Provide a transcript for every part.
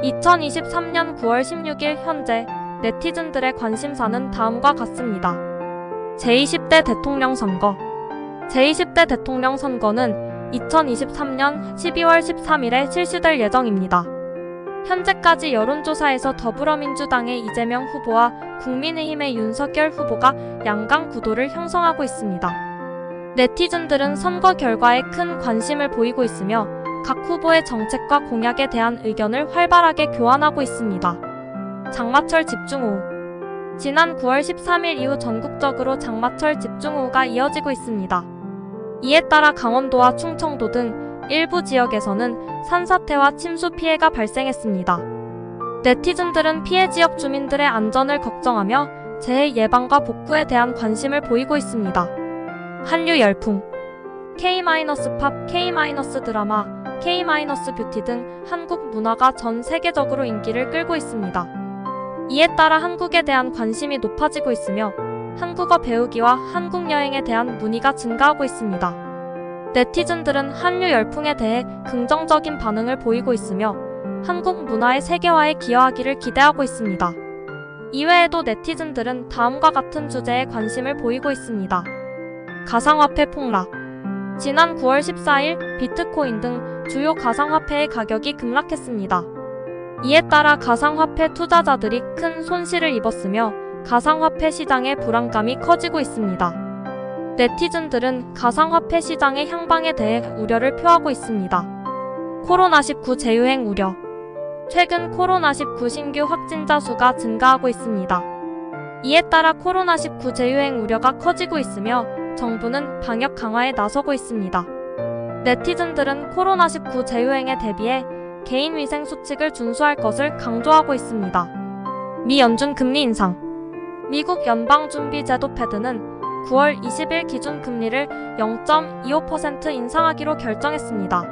2023년 9월 16일 현재 네티즌들의 관심사는 다음과 같습니다. 제20대 대통령 선거. 제20대 대통령 선거는 2023년 12월 13일에 실시될 예정입니다. 현재까지 여론조사에서 더불어민주당의 이재명 후보와 국민의힘의 윤석열 후보가 양강 구도를 형성하고 있습니다. 네티즌들은 선거 결과에 큰 관심을 보이고 있으며 각 후보의 정책과 공약에 대한 의견을 활발하게 교환하고 있습니다. 장마철 집중호우. 지난 9월 13일 이후 전국적으로 장마철 집중호우가 이어지고 있습니다. 이에 따라 강원도와 충청도 등 일부 지역에서는 산사태와 침수 피해가 발생했습니다. 네티즌들은 피해 지역 주민들의 안전을 걱정하며 재해 예방과 복구에 대한 관심을 보이고 있습니다. 한류 열풍. K-팝, K-드라마, K-뷰티 등 한국 문화가 전 세계적으로 인기를 끌고 있습니다. 이에 따라 한국에 대한 관심이 높아지고 있으며 한국어 배우기와 한국 여행에 대한 문의가 증가하고 있습니다. 네티즌들은 한류 열풍에 대해 긍정적인 반응을 보이고 있으며 한국 문화의 세계화에 기여하기를 기대하고 있습니다. 이외에도 네티즌들은 다음과 같은 주제에 관심을 보이고 있습니다. 가상화폐 폭락. 지난 9월 14일 비트코인 등 주요 가상화폐의 가격이 급락했습니다. 이에 따라 가상화폐 투자자들이 큰 손실을 입었으며 가상화폐 시장의 불안감이 커지고 있습니다. 네티즌들은 가상화폐 시장의 향방에 대해 우려를 표하고 있습니다. 코로나19 재유행 우려. 최근 코로나19 신규 확진자 수가 증가하고 있습니다. 이에 따라 코로나19 재유행 우려가 커지고 있으며 정부는 방역 강화에 나서고 있습니다. 네티즌들은 코로나19 재유행에 대비해 개인위생 수칙을 준수할 것을 강조하고 있습니다. 미 연준 금리 인상. 미국 연방준비제도 패드는 9월 20일 기준 금리를 0.25% 인상하기로 결정했습니다.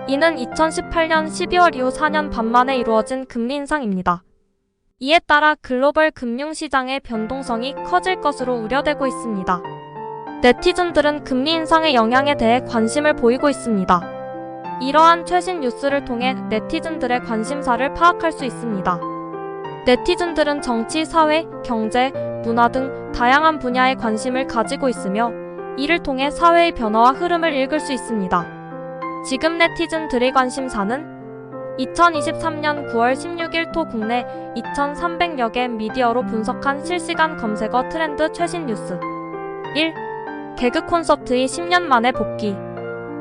이는 2018년 12월 이후 4년 반 만에 이루어진 금리 인상입니다. 이에 따라 글로벌 금융시장의 변동성이 커질 것으로 우려되고 있습니다. 네티즌들은 금리 인상의 영향에 대해 관심을 보이고 있습니다. 이러한 최신 뉴스를 통해 네티즌들의 관심사를 파악할 수 있습니다. 네티즌들은 정치, 사회, 경제, 문화 등 다양한 분야에 관심을 가지고 있으며 이를 통해 사회의 변화와 흐름을 읽을 수 있습니다. 지금 네티즌들의 관심사는 2023년 9월 16일 토 국내 2,300여 개 미디어로 분석한 실시간 검색어 트렌드 최신 뉴스. 1. 개그 콘서트의 10년 만에 복귀.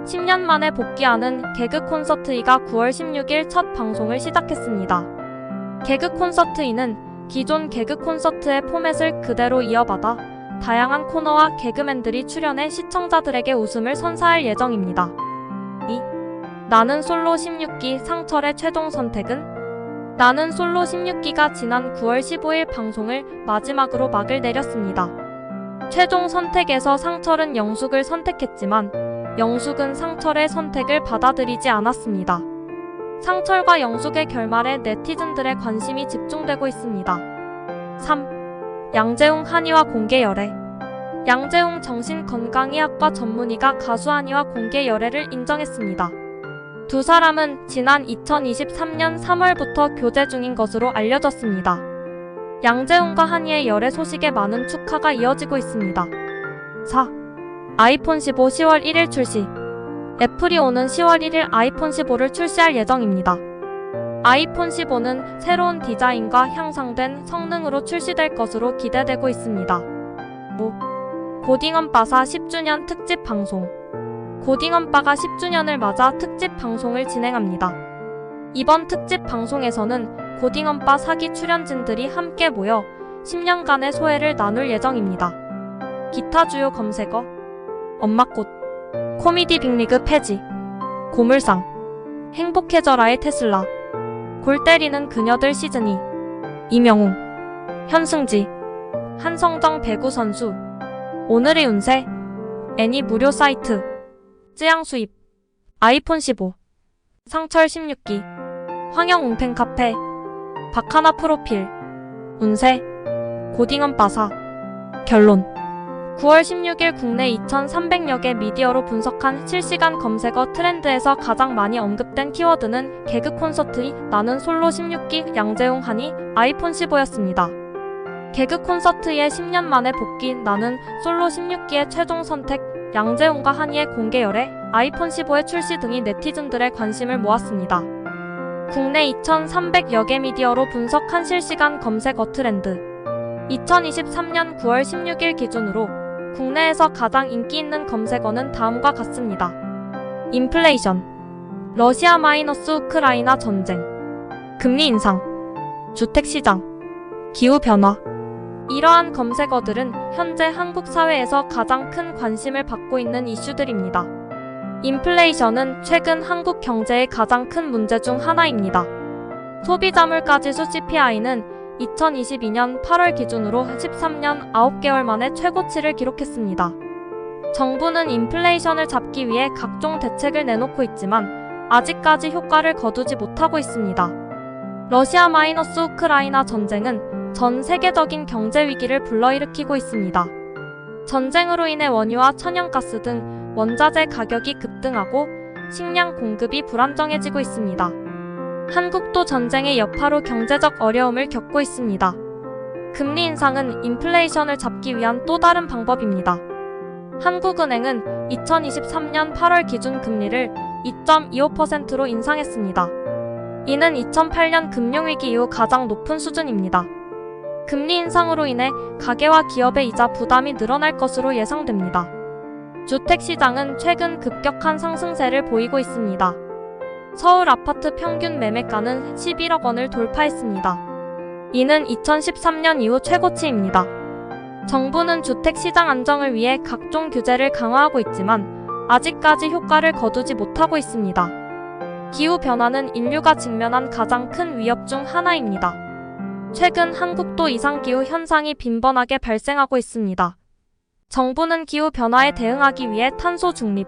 10년 만에 복귀하는 개그 콘서트이가 9월 16일 첫 방송을 시작했습니다. 개그 콘서트이는 기존 개그 콘서트의 포맷을 그대로 이어받아 다양한 코너와 개그맨들이 출연해 시청자들에게 웃음을 선사할 예정입니다. 2. 나는 솔로 16기 상철의 최종 선택은? 나는 솔로 16기가 지난 9월 15일 방송을 마지막으로 막을 내렸습니다. 최종 선택에서 상철은 영숙을 선택했지만 영숙은 상철의 선택을 받아들이지 않았습니다. 상철과 영숙의 결말에 네티즌들의 관심이 집중되고 있습니다. 3. 양재웅 한의와 공개 열애. 양재웅 정신건강의학과 전문의가 가수 한의와 공개 열애를 인정했습니다. 두 사람은 지난 2023년 3월부터 교제 중인 것으로 알려졌습니다. 양재웅과 한이의 열애 소식에 많은 축하가 이어지고 있습니다. 4. 아이폰 15 10월 1일 출시. 애플이 오는 10월 1일 아이폰 15를 출시할 예정입니다. 아이폰 15는 새로운 디자인과 향상된 성능으로 출시될 것으로 기대되고 있습니다. 5. 고딩언바사 10주년 특집 방송. 고딩언바가 10주년을 맞아 특집 방송을 진행합니다. 이번 특집 방송에서는 고딩언바 사기 출연진들이 함께 모여 10년간의 소회를 나눌 예정입니다. 기타 주요 검색어. 엄마꽃. 코미디 빅리그 폐지. 고물상. 행복해져라의 테슬라. 골 때리는 그녀들 시즈니. 이명웅. 현승지. 한성정 배구 선수. 오늘의 운세. 애니 무료 사이트. 쯔양 수입. 아이폰 15. 상철 16기. 황영 웅팬 카페. 박하나 프로필. 운세. 고딩언바사. 결론. 9월 16일 국내 2,300여 개 미디어로 분석한 실시간 검색어 트렌드에서 가장 많이 언급된 키워드는 개그 콘서트이 나는 솔로 16기 양재웅 한이 아이폰 15였습니다. 개그 콘서트의 10년 만에 복귀 나는 솔로 16기의 최종 선택 양재웅과 한이의 공개 열애 아이폰 15의 출시 등이 네티즌들의 관심을 모았습니다. 국내 2,300여 개 미디어로 분석한 실시간 검색어 트렌드 2023년 9월 16일 기준으로 국내에서 가장 인기 있는 검색어는 다음과 같습니다. 인플레이션, 러시아 마이너스 우크라이나 전쟁, 금리 인상, 주택시장, 기후변화. 이러한 검색어들은 현재 한국 사회에서 가장 큰 관심을 받고 있는 이슈들입니다. 인플레이션은 최근 한국 경제의 가장 큰 문제 중 하나입니다. 소비자 물가지수 CPI는 2022년 8월 기준으로 13년 9개월 만에 최고치를 기록했습니다. 정부는 인플레이션을 잡기 위해 각종 대책을 내놓고 있지만 아직까지 효과를 거두지 못하고 있습니다. 러시아 마이너스 우크라이나 전쟁은 전 세계적인 경제 위기를 불러일으키고 있습니다. 전쟁으로 인해 원유와 천연가스 등 원자재 가격이 급등하고 식량 공급이 불안정해지고 있습니다. 한국도 전쟁의 여파로 경제적 어려움을 겪고 있습니다. 금리 인상은 인플레이션을 잡기 위한 또 다른 방법입니다. 한국은행은 2023년 8월 기준 금리를 2.25%로 인상했습니다. 이는 2008년 금융위기 이후 가장 높은 수준입니다. 금리 인상으로 인해 가계와 기업의 이자 부담이 늘어날 것으로 예상됩니다. 주택시장은 최근 급격한 상승세를 보이고 있습니다. 서울 아파트 평균 매매가는 11억 원을 돌파했습니다. 이는 2013년 이후 최고치입니다. 정부는 주택시장 안정을 위해 각종 규제를 강화하고 있지만 아직까지 효과를 거두지 못하고 있습니다. 기후변화는 인류가 직면한 가장 큰 위협 중 하나입니다. 최근 한국도 이상기후 현상이 빈번하게 발생하고 있습니다. 정부는 기후변화에 대응하기 위해 탄소 중립,